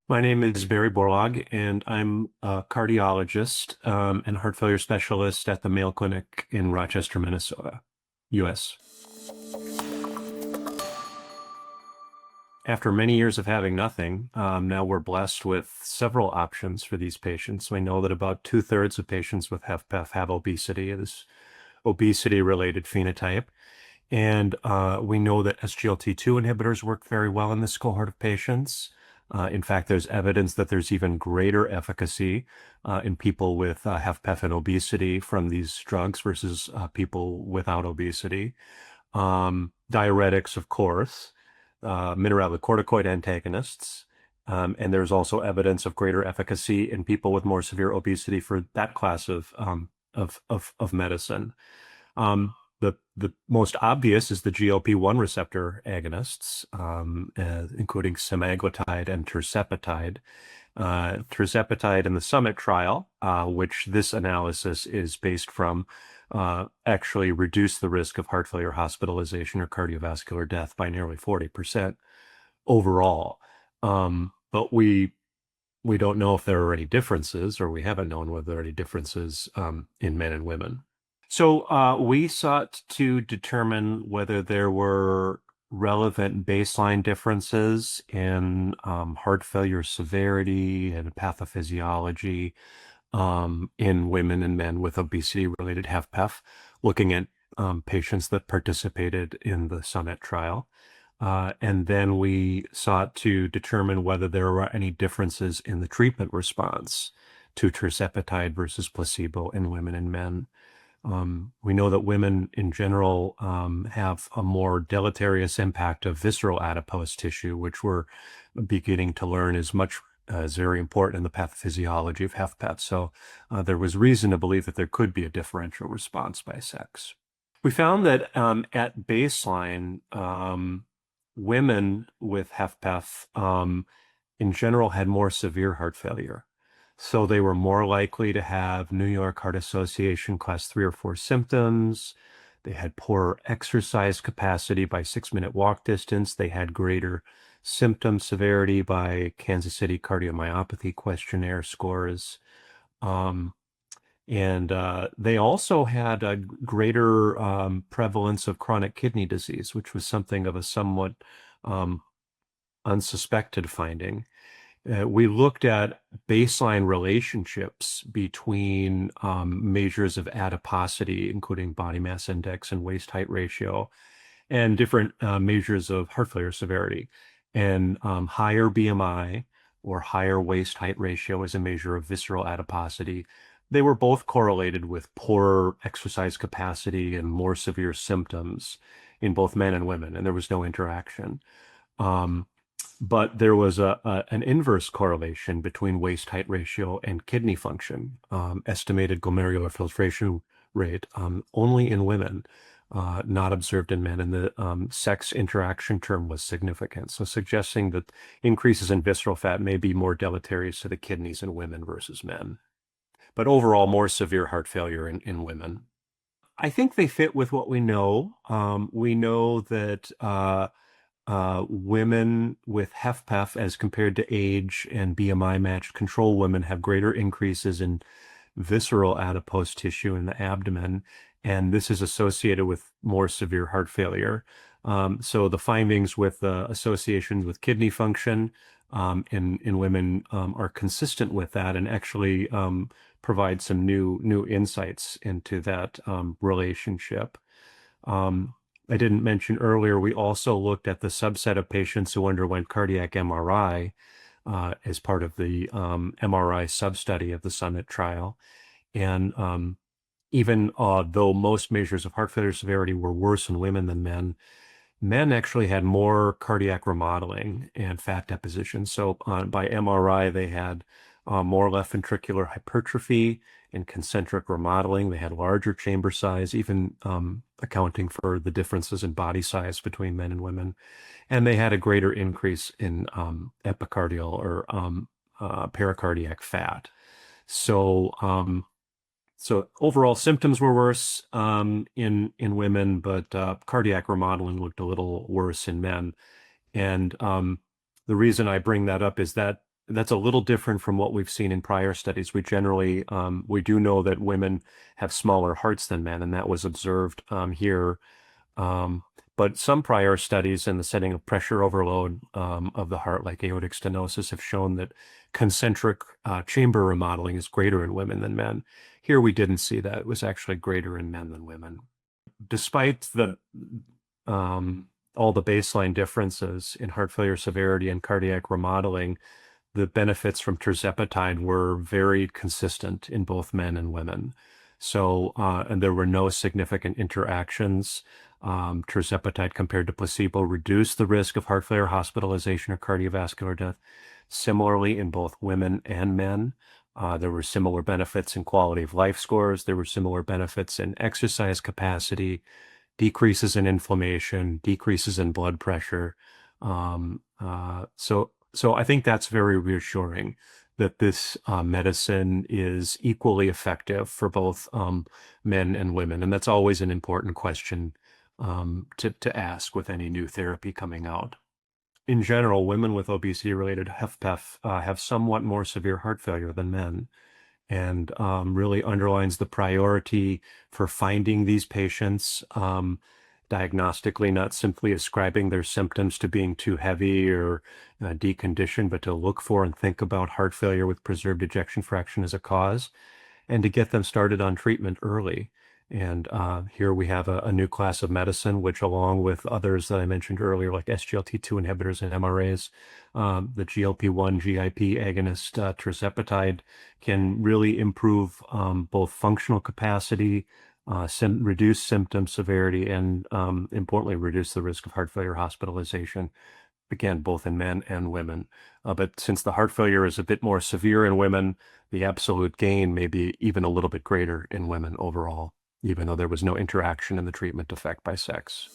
My name is Barry Borlaug, and I'm a cardiologist and heart failure specialist at the Mayo Clinic in Rochester, Minnesota, US. After many years of having nothing, now we're blessed with several options for these patients. We know that about two-thirds of patients with HFpEF have obesity, this obesity-related phenotype. And we know that SGLT2 inhibitors work very well in this cohort of patients. In fact, there's evidence that there's even greater efficacy in people with HFpEF and obesity from these drugs versus people without obesity. Diuretics, of course, mineralocorticoid antagonists, and there's also evidence of greater efficacy in people with more severe obesity for that class of medicine. The most obvious is the GLP-1 receptor agonists, including semaglutide and tirzepatide. Tirzepatide in the SUMMIT trial, which this analysis is based from, actually reduced the risk of heart failure hospitalization or cardiovascular death by nearly 40% overall. But we don't know if there are any differences, or we haven't known whether there are any differences in men and women. So we sought to determine whether there were relevant baseline differences in heart failure severity and pathophysiology in women and men with obesity-related HFpEF, looking at patients that participated in the SUMMIT trial. And then we sought to determine whether there were any differences in the treatment response to tirzepatide versus placebo in women and men. We know that women in general have a more deleterious impact of visceral adipose tissue, which we're beginning to learn is very important in the pathophysiology of HFpEF. So there was reason to believe that there could be a differential response by sex. We found that at baseline, women with HFpEF in general had more severe heart failure. So they were more likely to have New York Heart Association class 3 or 4 symptoms. They had poorer exercise capacity by 6-minute walk distance. They had greater symptom severity by Kansas City cardiomyopathy questionnaire scores. And they also had a greater prevalence of chronic kidney disease, which was something of a somewhat unsuspected finding. We looked at baseline relationships between measures of adiposity, including body mass index and waist height ratio, and different measures of heart failure severity. And higher BMI or higher waist height ratio is a measure of visceral adiposity. They were both correlated with poorer exercise capacity and more severe symptoms in both men and women, and there was no interaction. But there was an inverse correlation between waist height ratio and kidney function, estimated glomerular filtration rate, only in women, not observed in men, and the sex interaction term was significant. So suggesting that increases in visceral fat may be more deleterious to the kidneys in women versus men. But overall, more severe heart failure in women. I think they fit with what we know. We know that women with HFpEF as compared to age and BMI matched control women have greater increases in visceral adipose tissue in the abdomen, and this is associated with more severe heart failure. So the findings with associations with kidney function in women are consistent with that, and actually provide some new insights into that relationship. I didn't mention earlier, we also looked at the subset of patients who underwent cardiac MRI as part of the MRI sub-study of the SUMMIT trial. And even though most measures of heart failure severity were worse in women than men, men actually had more cardiac remodeling and fat deposition. So by MRI, they had more left ventricular hypertrophy and concentric remodeling. They had larger chamber size, even accounting for the differences in body size between men and women. And they had a greater increase in epicardial or pericardiac fat. So overall symptoms were worse in women, but cardiac remodeling looked a little worse in men. And the reason I bring that up is that That's a little different from what we've seen in prior studies. We do know that women have smaller hearts than men, and that was observed here. Um, but some prior studies in the setting of pressure overload of the heart, like aortic stenosis, have shown that concentric chamber remodeling is greater in women than men. Here we didn't see that. It was actually greater in men than women. Despite um, all the baseline differences in heart failure severity and cardiac remodeling, the benefits from tirzepatide were very consistent in both men and women. So, and there were no significant interactions. Tirzepatide compared to placebo reduced the risk of heart failure, hospitalization, or cardiovascular death. Similarly, in both women and men, there were similar benefits in quality of life scores. There were similar benefits in exercise capacity, decreases in inflammation, decreases in blood pressure. So I think that's very reassuring that this medicine is equally effective for both men and women. And that's always an important question to ask with any new therapy coming out. In general, women with obesity-related HFpEF have somewhat more severe heart failure than men, and really underlines the priority for finding these patients diagnostically, not simply ascribing their symptoms to being too heavy or deconditioned, but to look for and think about heart failure with preserved ejection fraction as a cause, and to get them started on treatment early. And here we have a new class of medicine, which, along with others that I mentioned earlier, like SGLT2 inhibitors and MRAs, the GLP-1 GIP agonist tirzepatide, can really improve both functional capacity, reduce symptom severity, and importantly, reduce the risk of heart failure hospitalization, again, both in men and women. But since the heart failure is a bit more severe in women, the absolute gain may be even a little bit greater in women overall, even though there was no interaction in the treatment effect by sex.